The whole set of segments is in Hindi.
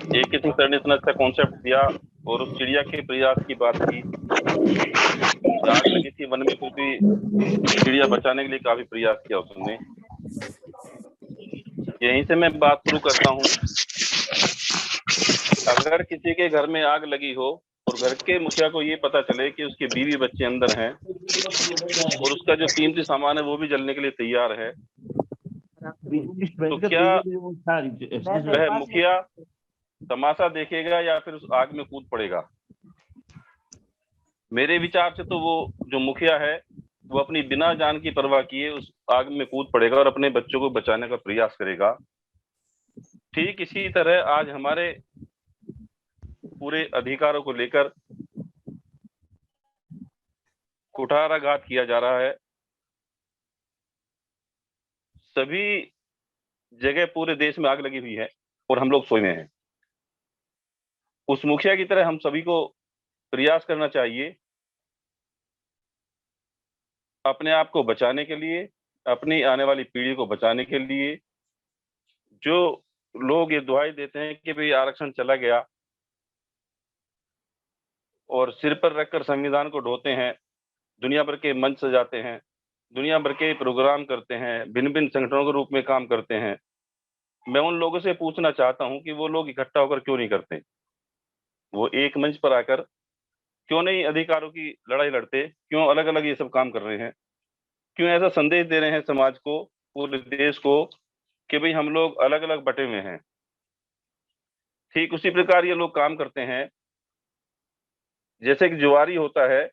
ये किसी सर ने इतना अच्छा कॉन्सेप्ट दिया और उस चिड़िया के प्रयास की बात की। आग लगी थी वन में, फिर भी चिड़िया बचाने के लिए काफी प्रयास किया उसने। यहीं से मैं बात शुरू करता हूँ। अगर किसी के घर में आग लगी हो और घर के मुखिया को ये पता चले कि उसके बीवी बच्चे अंदर हैं और उसका जो कीमती सामान है वो भी जलने के लिए तैयार है, तो क्या वह मुखिया तमाशा देखेगा या फिर उस आग में कूद पड़ेगा? मेरे विचार से तो वो जो मुखिया है वो अपनी बिना जान की परवाह किए उस आग में कूद पड़ेगा और अपने बच्चों को बचाने का प्रयास करेगा। ठीक इसी तरह आज हमारे पूरे अधिकारों को लेकर कुठाराघात किया जा रहा है। सभी जगह पूरे देश में आग लगी हुई है और हम लोग सोए हुए हैं। उस मुखिया की तरह हम सभी को प्रयास करना चाहिए अपने आप को बचाने के लिए, अपनी आने वाली पीढ़ी को बचाने के लिए। जो लोग ये दुहाई देते हैं कि भाई आरक्षण चला गया और सिर पर रखकर संविधान को ढोते हैं, दुनिया भर के मंच सजाते हैं, दुनिया भर के प्रोग्राम करते हैं, भिन्न भिन्न संगठनों के रूप में काम करते हैं, मैं उन लोगों से पूछना चाहता हूं कि वो लोग इकट्ठा होकर क्यों नहीं करते? वो एक मंच पर आकर क्यों नहीं अधिकारों की लड़ाई लड़ते? क्यों अलग अलग ये सब काम कर रहे हैं? क्यों ऐसा संदेश दे रहे हैं समाज को, पूरे देश को, कि भाई हम लोग अलग अलग बटे हुए हैं? ठीक उसी प्रकार ये लोग काम करते हैं जैसे कि जुआरी होता है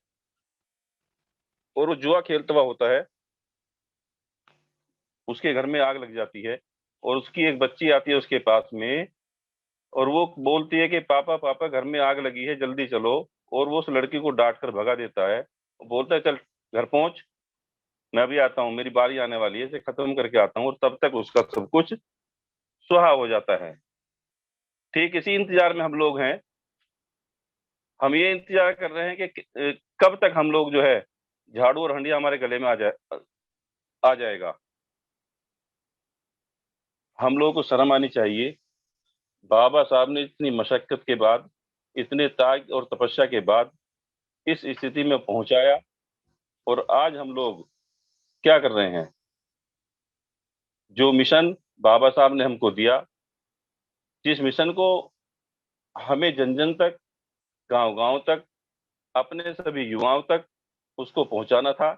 और वो जुआ खेलता हुआ होता है, उसके घर में आग लग जाती है और उसकी एक बच्ची आती है उसके पास में और वो बोलती है कि पापा पापा घर में आग लगी है, जल्दी चलो। और वो उस लड़की को डांट कर भगा देता है, बोलता है चल घर पहुंच, मैं अभी आता हूँ, मेरी बारी आने वाली है, इसे खत्म करके आता हूँ। और तब तक उसका सब कुछ सुहा हो जाता है। ठीक इसी इंतजार में हम लोग हैं। हम ये इंतजार कर रहे हैं कि कब तक हम लोग जो है झाड़ू और हंडिया हमारे गले में आ जाएगा। हम लोगों को शर्म आनी चाहिए। बाबा साहब ने इतनी मशक्कत के बाद, इतने त्याग और तपस्या के बाद इस स्थिति में पहुंचाया और आज हम लोग क्या कर रहे हैं? जो मिशन बाबा साहब ने हमको दिया, जिस मिशन को हमें जन जन तक, गांव गांव तक, अपने सभी युवाओं तक उसको पहुंचाना था,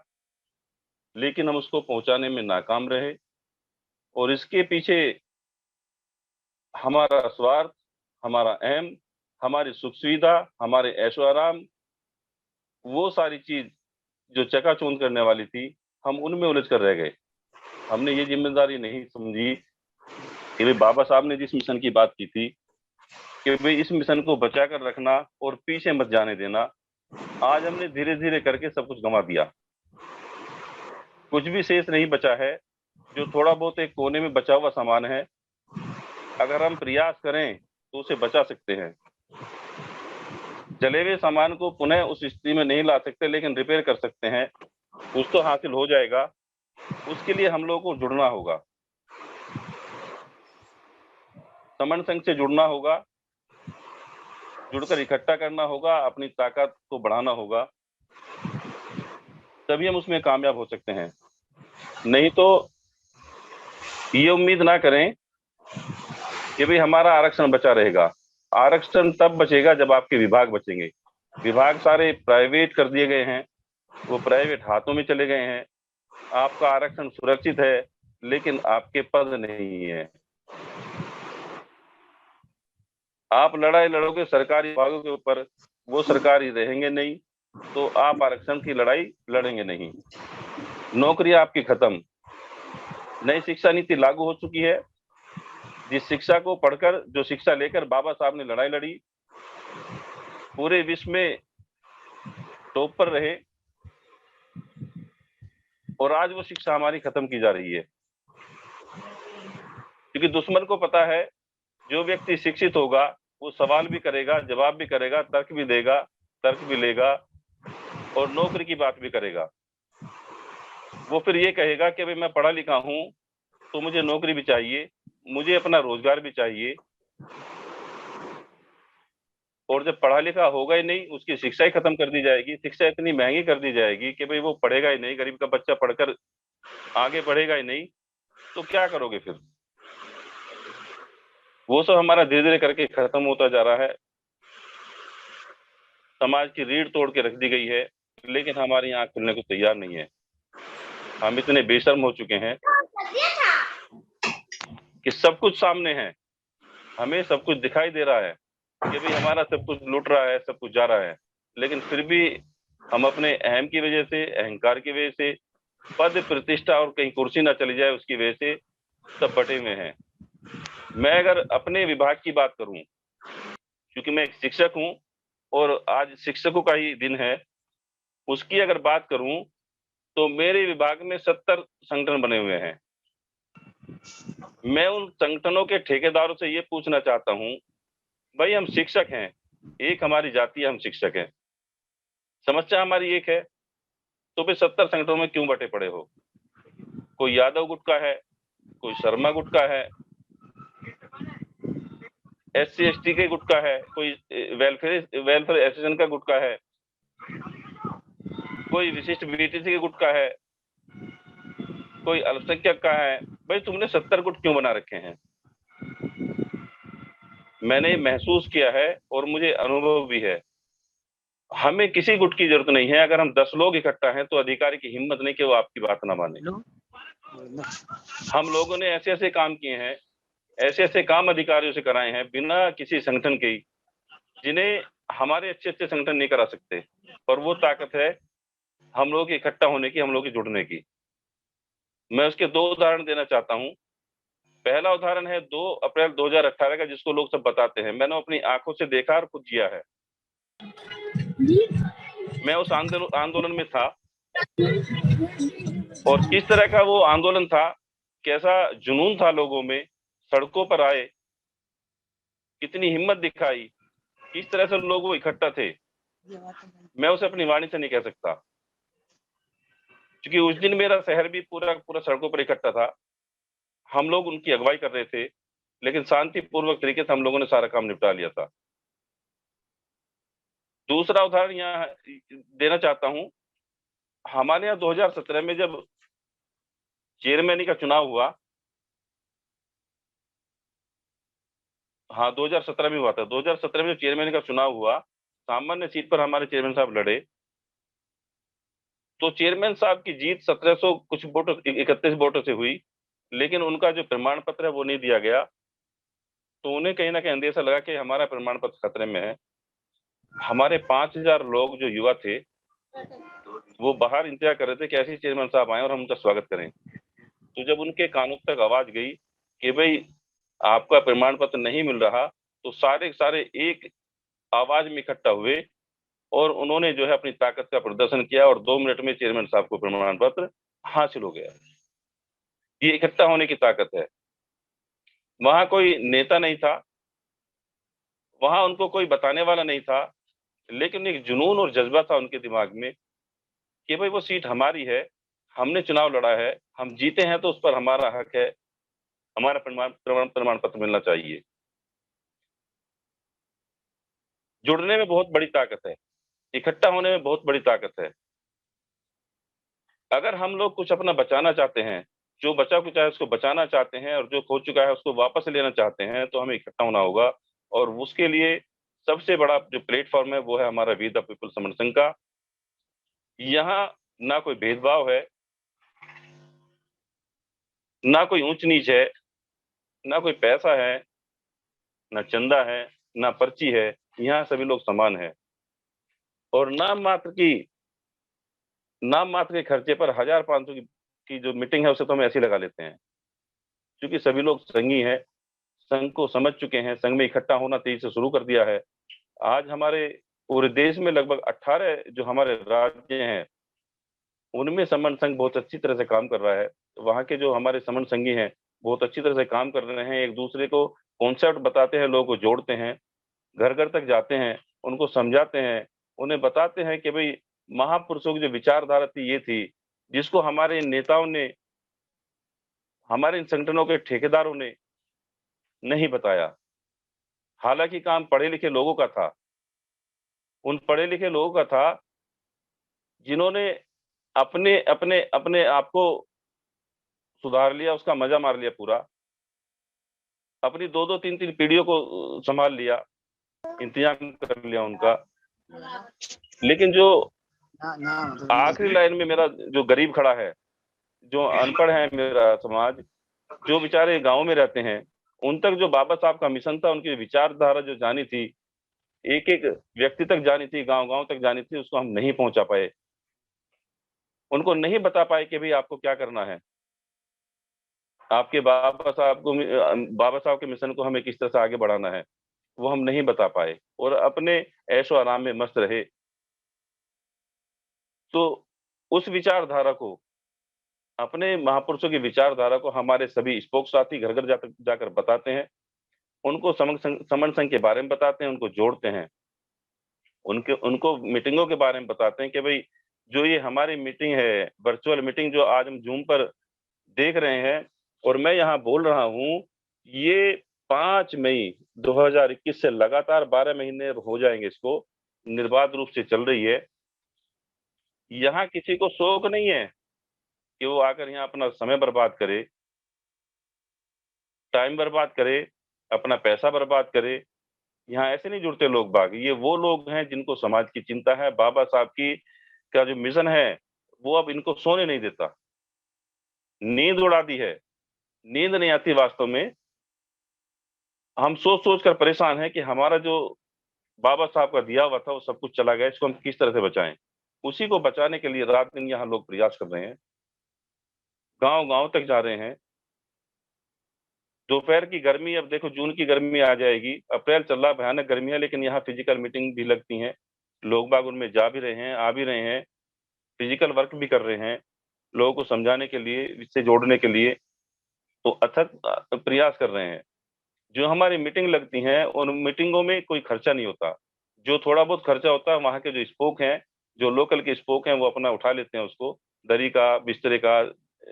लेकिन हम उसको पहुंचाने में नाकाम रहे। और इसके पीछे हमारा स्वार्थ, हमारा अहम, हमारी सुख सुविधा, हमारे ऐशो आराम, वो सारी चीज जो चकाचौंध करने वाली थी, हम उनमें उलझ कर रह गए। हमने ये जिम्मेदारी नहीं समझी कि भाई बाबा साहब ने जिस मिशन की बात की थी कि भाई इस मिशन को बचा कर रखना और पीछे मत जाने देना, आज हमने धीरे धीरे करके सब कुछ गंवा दिया। कुछ भी शेष नहीं बचा है। जो थोड़ा बहुत एक कोने में बचा हुआ सामान है, अगर हम प्रयास करें तो उसे बचा सकते हैं। जले हुए सामान को पुनः उस स्थिति में नहीं ला सकते, लेकिन रिपेयर कर सकते हैं। कुछ तो हासिल हो जाएगा। उसके लिए हम लोगों को जुड़ना होगा, समन संघ से जुड़ना होगा, जुड़कर इकट्ठा करना होगा, अपनी ताकत को बढ़ाना होगा, तभी हम उसमें कामयाब हो सकते हैं। नहीं तो ये उम्मीद ना करें कि भाई हमारा आरक्षण बचा रहेगा। आरक्षण तब बचेगा जब आपके विभाग बचेंगे। विभाग सारे प्राइवेट कर दिए गए हैं, वो प्राइवेट हाथों में चले गए हैं। आपका आरक्षण सुरक्षित है, लेकिन आपके पद नहीं है। आप लड़ाई लड़ोगे सरकारी विभागों के ऊपर, वो सरकारी रहेंगे नहीं, तो आप आरक्षण की लड़ाई लड़ेंगे नहीं। नौकरी आपकी खत्म। नई शिक्षा नीति लागू हो चुकी है। जिस शिक्षा को पढ़कर, जो शिक्षा लेकर बाबा साहब ने लड़ाई लड़ी, पूरे विश्व में टॉप पर रहे, और आज वो शिक्षा हमारी खत्म की जा रही है। क्योंकि दुश्मन को पता है जो व्यक्ति शिक्षित होगा वो सवाल भी करेगा, जवाब भी करेगा, तर्क भी देगा, तर्क भी लेगा और नौकरी की बात भी करेगा। वो फिर ये कहेगा कि भाई मैं पढ़ा लिखा हूं तो मुझे नौकरी भी चाहिए, मुझे अपना रोजगार भी चाहिए। और जब पढ़ा लिखा होगा ही नहीं, उसकी शिक्षा ही खत्म कर दी जाएगी। शिक्षा इतनी महंगी कर दी जाएगी कि भाई वो पढ़ेगा ही नहीं, गरीब का बच्चा पढ़कर आगे बढ़ेगा ही नहीं, तो क्या करोगे फिर? वो सब हमारा धीरे धीरे करके खत्म होता जा रहा है। समाज की रीढ़ तोड़ के रख दी गई है, लेकिन हमारी आंख खुलने को तैयार नहीं है। हम इतने बेशर्म हो चुके हैं कि सब कुछ सामने है, हमें सब कुछ दिखाई दे रहा है कि भाई हमारा सब कुछ लूट रहा है, सब कुछ जा रहा है, लेकिन फिर भी हम अपने अहम की वजह से, अहंकार की वजह से, पद प्रतिष्ठा और कहीं कुर्सी ना चली जाए उसकी वजह से सब बटे हुए हैं। मैं अगर अपने विभाग की बात करूं, क्योंकि मैं एक शिक्षक हूं और आज शिक्षकों का ही दिन है, उसकी अगर बात करूं तो मेरे विभाग में 70 संगठन बने हुए हैं। मैं उन संगठनों के ठेकेदारों से ये पूछना चाहता हूं, भाई हम शिक्षक हैं, एक हमारी जाति है, हम शिक्षक हैं, समस्या हमारी एक है, तो फिर 70 संगठनों में क्यों बटे पड़े हो? कोई यादव गुट का है, कोई शर्मा गुट का है, SC ST के गुट का है, कोई वेलफेयर एसोसिएशन का गुट का है, कोई विशिष्ट BTC के गुट का है, कोई अल्पसंख्यक का है। भाई तुमने 70 गुट क्यों बना रखे हैं? मैंने महसूस किया है और मुझे अनुभव भी है, हमें किसी गुट की जरूरत नहीं है। अगर हम 10 लोग इकट्ठा हैं तो अधिकारी की हिम्मत नहीं कि वो आपकी बात ना माने। हम लोगों ने ऐसे ऐसे काम किए हैं, ऐसे ऐसे काम अधिकारियों से कराए हैं बिना किसी संगठन के, जिन्हें हमारे अच्छे अच्छे संगठन नहीं करा सकते। और वो ताकत है हम लोग इकट्ठा होने की, हम लोग जुड़ने की। मैं उसके 2 उदाहरण देना चाहता हूं। पहला उदाहरण है 2 अप्रैल 2018 का, जिसको लोग सब बताते हैं। मैंने अपनी आंखों से देखा और खुद जिया है। मैं उस आंदोलन में था और किस तरह का वो आंदोलन था, कैसा जुनून था लोगों में, सड़कों पर आए, कितनी हिम्मत दिखाई, किस तरह से लोग वो इकट्ठा थे। मैं उसे अपनी वाणी से नहीं कह सकता, क्योंकि उस दिन मेरा शहर भी पूरा पूरा सड़कों पर इकट्ठा था। हम लोग उनकी अगुवाई कर रहे थे, लेकिन शांतिपूर्वक तरीके से हम लोगों ने सारा काम निपटा लिया था। दूसरा उदाहरण यहाँ देना चाहता हूँ। हमारे यहाँ 2017 में जब चेयरमैन का चुनाव हुआ, हाँ 2017 में हुआ था। 2017 में जब चेयरमैन का चुनाव हुआ, सामान्य सीट पर हमारे चेयरमैन साहब लड़े, तो चेयरमैन साहब की जीत 1700 कुछ वोटों, 31 वोटों से हुई, लेकिन उनका जो प्रमाण पत्र है वो नहीं दिया गया। तो उन्हें कहीं ना कहीं अंदेशा लगा कि हमारा प्रमाण पत्र खतरे में है। हमारे 5000 लोग जो युवा थे वो बाहर इंतजार कर रहे थे कि ऐसे ही चेयरमैन साहब आए और हम उनका स्वागत करें। तो जब उनके कानों तक आवाज गई कि भाई आपका प्रमाण पत्र नहीं मिल रहा, तो सारे सारे एक आवाज में इकट्ठा हुए और उन्होंने जो है अपनी ताकत का प्रदर्शन किया और 2 मिनट में चेयरमैन साहब को प्रमाण पत्र हासिल हो गया। ये इकट्ठा होने की ताकत है। वहां कोई नेता नहीं था, वहां उनको कोई बताने वाला नहीं था, लेकिन एक जुनून और जज्बा था उनके दिमाग में कि भाई वो सीट हमारी है, हमने चुनाव लड़ा है, हम जीते हैं तो उस पर हमारा हक है, हमारा प्रमाण पत्र मिलना चाहिए। जुड़ने में बहुत बड़ी ताकत है, इकट्ठा होने में बहुत बड़ी ताकत है। अगर हम लोग कुछ अपना बचाना चाहते हैं, जो बचा कुछ है उसको बचाना चाहते हैं और जो खो चुका है उसको वापस लेना चाहते हैं, तो हमें इकट्ठा होना होगा। और उसके लिए सबसे बड़ा जो प्लेटफॉर्म है वो है हमारा वी द पीपल समर संघ का। यहाँ ना कोई भेदभाव है, ना कोई ऊंच नीच है, ना कोई पैसा है, ना चंदा है, ना पर्ची है। यहाँ सभी लोग समान है। और नाम मात्र के खर्चे पर 1500 की जो मीटिंग है उसे तो हम ऐसे ही लगा लेते हैं, क्योंकि सभी लोग संघी हैं, संघ को समझ चुके हैं, संघ में इकट्ठा होना तेजी से शुरू कर दिया है। आज हमारे पूरे देश में लगभग 18 जो हमारे राज्य हैं उनमें समन संघ बहुत अच्छी तरह से काम कर रहा है। वहाँ के जो हमारे समन संघी हैं बहुत अच्छी तरह से काम कर रहे हैं, एक दूसरे को कॉन्सेप्ट बताते हैं, लोगों को जोड़ते हैं, घर घर तक जाते हैं, उनको समझाते हैं, उन्हें बताते हैं कि भाई महापुरुषों की जो विचारधारा थी ये थी, जिसको हमारे इन नेताओं ने, हमारे इन संगठनों के ठेकेदारों ने नहीं बताया। हालांकि काम पढ़े लिखे लोगों का था, उन पढ़े लिखे लोगों का था जिन्होंने अपने अपने अपने आप को सुधार लिया, उसका मजा मार लिया पूरा, अपनी 2-2 3-3 पीढ़ियों को संभाल लिया, इंतजाम कर लिया उनका। लेकिन जो आखिरी लाइन में मेरा जो गरीब खड़ा है, जो अनपढ़ है मेरा समाज, जो बेचारे गांव में रहते हैं, उन तक जो बाबा साहब का मिशन था, उनकी विचारधारा जो जानी थी, एक एक व्यक्ति तक जानी थी, गांव गांव तक जानी थी, उसको हम नहीं पहुंचा पाए। उनको नहीं बता पाए कि भाई आपको क्या करना है, आपके बाबा साहब के मिशन को हमें किस तरह से आगे बढ़ाना है, वो हम नहीं बता पाए और अपने ऐशो आराम में मस्त रहे। तो उस विचारधारा को, अपने महापुरुषों की विचारधारा को हमारे सभी स्पोक साथी घर घर जाकर बताते हैं, उनको समन संघ के बारे में बताते हैं, उनको जोड़ते हैं, उनको मीटिंगों के बारे में बताते हैं कि भाई जो ये हमारी मीटिंग है, वर्चुअल मीटिंग जो आज हम जूम पर देख रहे हैं और मैं यहाँ बोल रहा हूँ, ये 5 मई 2021 से लगातार 12 महीने हो जाएंगे इसको, निर्बाध रूप से चल रही है। यहाँ किसी को शौक नहीं है कि वो आकर यहाँ अपना समय बर्बाद करे, टाइम बर्बाद करे, अपना पैसा बर्बाद करे। यहाँ ऐसे नहीं जुड़ते लोग बाग, ये वो लोग हैं जिनको समाज की चिंता है, बाबा साहब की का जो मिशन है वो अब इनको सोने नहीं देता, नींद उड़ा दी है, नींद नहीं आती वास्तव में। हम सोच सोच कर परेशान हैं कि हमारा जो बाबा साहब का दिया हुआ था वो सब कुछ चला गया, इसको हम किस तरह से बचाएं। उसी को बचाने के लिए रात दिन यहाँ लोग प्रयास कर रहे हैं, गांव गांव तक जा रहे हैं। दोपहर की गर्मी, अब देखो जून की गर्मी आ जाएगी, अप्रैल चल रहा, भयानक गर्मी है, लेकिन यहाँ फिजिकल मीटिंग भी लगती हैं, लोग बाग उनमें जा भी रहे हैं, आ भी रहे हैं, फिजिकल वर्क भी कर रहे हैं, लोगों को समझाने के लिए, इससे जोड़ने के लिए तो अथक प्रयास कर रहे हैं। जो हमारी मीटिंग लगती हैं उन मीटिंगों में कोई खर्चा नहीं होता, जो थोड़ा बहुत खर्चा होता है वहाँ के जो स्पोक हैं, जो लोकल के स्पोक हैं, वो अपना उठा लेते हैं उसको, दरी का, बिस्तरे का,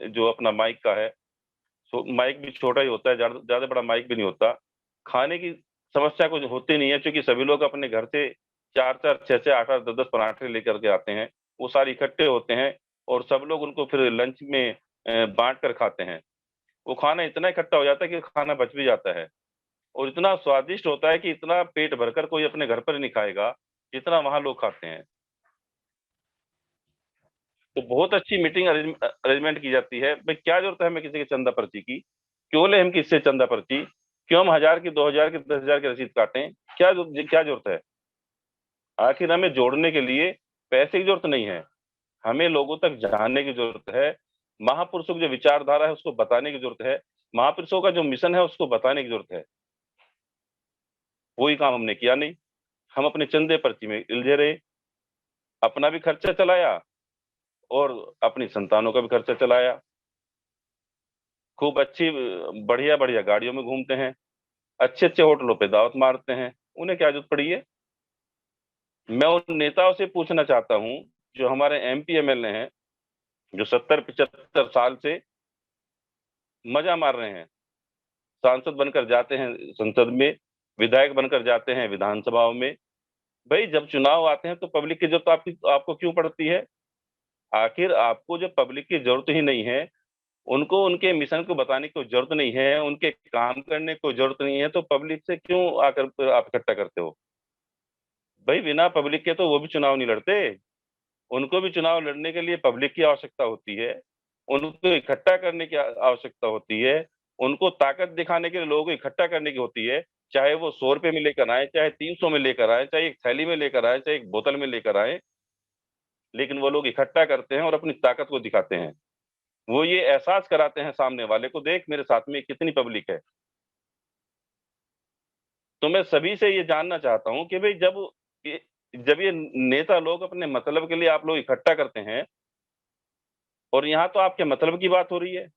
जो अपना माइक का है, तो माइक भी छोटा ही होता है, ज्यादा बड़ा माइक भी नहीं होता। खाने की समस्या कुछ होती नहीं है, क्योंकि सभी लोग अपने घर से 4-4 6-6 8-8 10-10 पराठे लेकर के आते हैं, वो सारे इकट्ठे होते हैं और सब लोग उनको फिर लंच में बांट कर खाते हैं। वो खाना इतना इकट्ठा हो जाता है कि खाना बच भी जाता है और इतना स्वादिष्ट होता है कि इतना पेट भरकर कोई अपने घर पर नहीं खाएगा जितना वहां लोग खाते हैं। तो बहुत अच्छी मीटिंग अरेंजमेंट की जाती है। भाई क्या जरूरत है हमें किसी के चंदा पर्ची की, क्यों ले हम किससे चंदा पर्ची, क्यों हम 1000 की, 2000 की, 10,000 की रसीद काटें, क्या जरूरत है। आखिर हमें जोड़ने के लिए पैसे की जरूरत नहीं है, हमें लोगों तक जाने की जरूरत है, महापुरुषों की जो विचारधारा है उसको बताने की जरूरत है, महापुरुषों का जो मिशन है उसको बताने की जरूरत है। वही काम हमने किया नहीं, हम अपने चंदे पर्ची में उलझे रहे, अपना भी खर्चा चलाया और अपनी संतानों का भी खर्चा चलाया। खूब अच्छी बढ़िया बढ़िया गाड़ियों में घूमते हैं, अच्छे अच्छे होटलों पे दावत मारते हैं, उन्हें क्या जरूरत पड़ी है। मैं उन नेताओं से पूछना चाहता हूँ जो हमारे एमपी एमएलए हैं, जो 70-75 साल से मजा मार रहे हैं, सांसद बनकर जाते हैं संसद में, विधायक बनकर जाते हैं विधानसभाओं में। भाई जब चुनाव आते हैं तो पब्लिक की जरूरत आपको क्यों पड़ती है। आखिर आपको जब पब्लिक की जरूरत ही नहीं है, उनको उनके मिशन को बताने की कोई जरूरत नहीं है, उनके काम करने की कोई जरूरत नहीं है, तो पब्लिक से क्यों आकर आप इकट्ठा करते हो। भाई बिना पब्लिक के तो वो भी चुनाव नहीं लड़ते, उनको भी चुनाव लड़ने के लिए पब्लिक की आवश्यकता होती है, उनको इकट्ठा करने की आवश्यकता होती है, उनको ताकत दिखाने के लिए लोगों को इकट्ठा करने की होती है। चाहे वो 100 रुपए में लेकर आए, चाहे 300 में लेकर आए, चाहे एक थैली में लेकर आए, चाहे एक बोतल में लेकर आए, लेकिन वो लोग इकट्ठा करते हैं और अपनी ताकत को दिखाते हैं। वो ये एहसास कराते हैं सामने वाले को, देख मेरे साथ में कितनी पब्लिक है। तो मैं सभी से ये जानना चाहता हूँ कि भाई ये जब ये नेता लोग अपने मतलब के लिए आप लोग इकट्ठा करते हैं, और यहाँ तो आपके मतलब की बात हो रही है,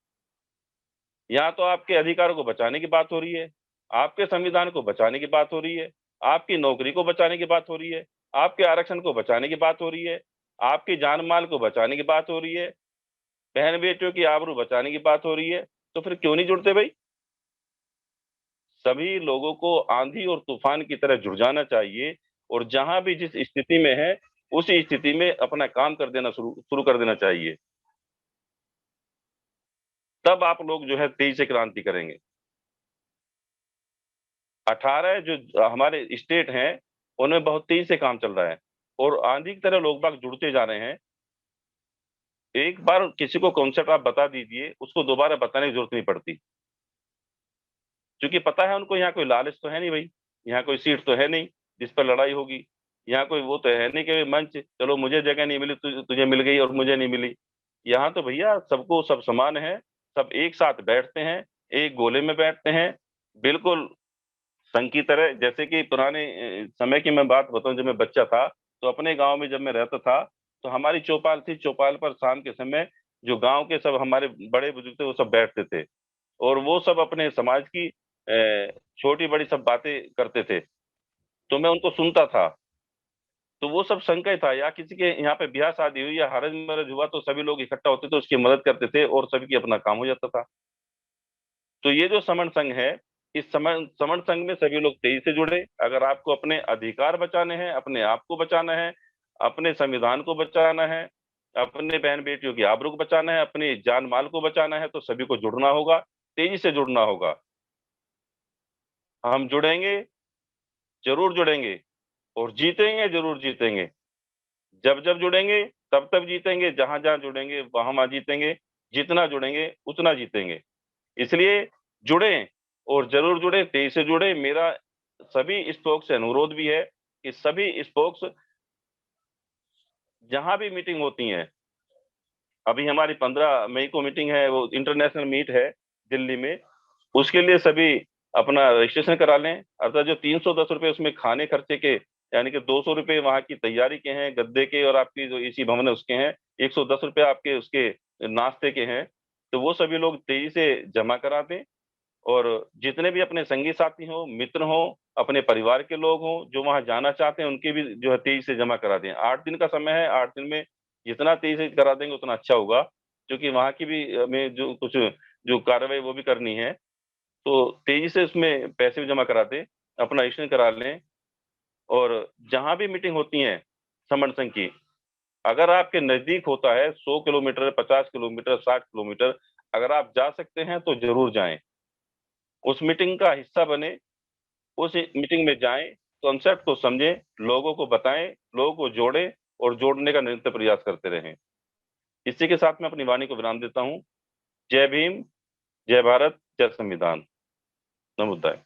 यहाँ तो आपके अधिकारों को बचाने की बात हो रही है, आपके संविधान को बचाने की बात हो रही है, आपकी नौकरी को बचाने की बात हो रही है, आपके आरक्षण को बचाने की बात हो रही है, आपकी जान माल को बचाने की बात हो रही है, बहन बेटियों की आबरू बचाने की बात हो रही है। तो फिर क्यों नहीं जुड़ते भाई। सभी लोगों को आंधी और तूफान की तरह जुड़ जाना चाहिए, और जहां भी जिस स्थिति में है उसी स्थिति में अपना काम कर देना शुरू शुरू कर देना चाहिए। तब आप लोग जो है तेजी से क्रांति करेंगे। 18 जो हमारे स्टेट हैं उनमें बहुत तेजी से काम चल रहा है और आंधी की तरह लोग बाग जुड़ते जा रहे हैं। एक बार किसी को कॉन्सेप्ट आप बता दीजिए, उसको दोबारा बताने की जरूरत नहीं पड़ती, क्योंकि पता है उनको यहाँ कोई लालच तो है नहीं भाई, यहाँ कोई सीट तो है नहीं जिस पर लड़ाई होगी, यहाँ कोई वो तो है नहीं कि मंच चलो मुझे जगह नहीं मिली तुझे मिल गई और मुझे नहीं मिली। यहाँ तो भैया सबको सब समान है, सब एक साथ बैठते हैं, एक गोले में बैठते हैं, बिल्कुल संघ की तरह। जैसे कि पुराने समय की मैं बात बताऊं, जब मैं बच्चा था तो अपने गांव में जब मैं रहता था तो हमारी चौपाल थी, चौपाल पर शाम के समय जो गांव के सब हमारे बड़े बुजुर्ग थे वो सब बैठते थे और वो सब अपने समाज की छोटी बड़ी सब बातें करते थे, तो मैं उनको सुनता था। तो वो सब संकय था, या किसी के यहाँ पे ब्याह शादी हुई या हरज मरज हुआ तो सभी लोग इकट्ठा होते थे, उसकी मदद करते थे और सभी की अपना काम हो जाता था। तो ये जो समण संघ है, इस समण समण संघ में सभी लोग तेजी से जुड़े। अगर आपको अपने अधिकार बचाने हैं, अपने आप को बचाना है, अपने संविधान को बचाना है, अपने बहन बेटियों की आबरू को बचाना है, अपनी जान माल को बचाना है, तो सभी को जुड़ना होगा, तेजी से जुड़ना होगा। हम जुड़ेंगे, जरूर जुड़ेंगे और जीतेंगे, जरूर जीतेंगे। जब जब जुड़ेंगे तब तब जीतेंगे, जहां जहां जुड़ेंगे वहां वहां जीतेंगे, जितना जुड़ेंगे उतना जीतेंगे। इसलिए जुड़ें और जरूर जुड़े, तेजी से जुड़े। मेरा सभी स्पोक्स से अनुरोध भी है कि सभी स्पोक्स जहां भी मीटिंग होती है, अभी हमारी 15 मई को मीटिंग है, वो इंटरनेशनल मीट है दिल्ली में, उसके लिए सभी अपना रजिस्ट्रेशन करा लें। अर्थात जो 310 रुपए उसमें खाने खर्चे के, यानी कि 200 रुपए वहां की तैयारी के हैं गद्दे के और आपकी जो एसी भवन है उसके हैं, 110 रुपए आपके उसके नाश्ते के हैं। तो वो सभी लोग तेजी से जमा करा दें और जितने भी अपने संगी साथी हों, मित्र हों, अपने परिवार के लोग हों जो वहां जाना चाहते हैं, उनके भी जो है तेजी से जमा करा दें। 8 दिन का समय है, 8 दिन में जितना तेजी से करा देंगे उतना अच्छा होगा, क्योंकि वहां की भी हमें जो कुछ जो कार्रवाई वो भी करनी है। तो तेजी से उसमें पैसे भी जमा करा दें, अपना रजिस्ट्रेशन करा लें। और जहां भी मीटिंग होती है समन संघ की, अगर आपके नजदीक होता है 100 किलोमीटर, 50 किलोमीटर, 60 किलोमीटर, अगर आप जा सकते हैं तो जरूर जाएं, उस मीटिंग का हिस्सा बने, उस मीटिंग में जाएं, कॉन्सेप्ट को समझें, लोगों को बताएं, लोगों को जोड़ें और जोड़ने का निरंतर प्रयास करते रहें। इसी के साथ मैं अपनी वाणी को विराम देता हूं। जय भीम, जय भारत, जय संविधान। नमोद्दाय।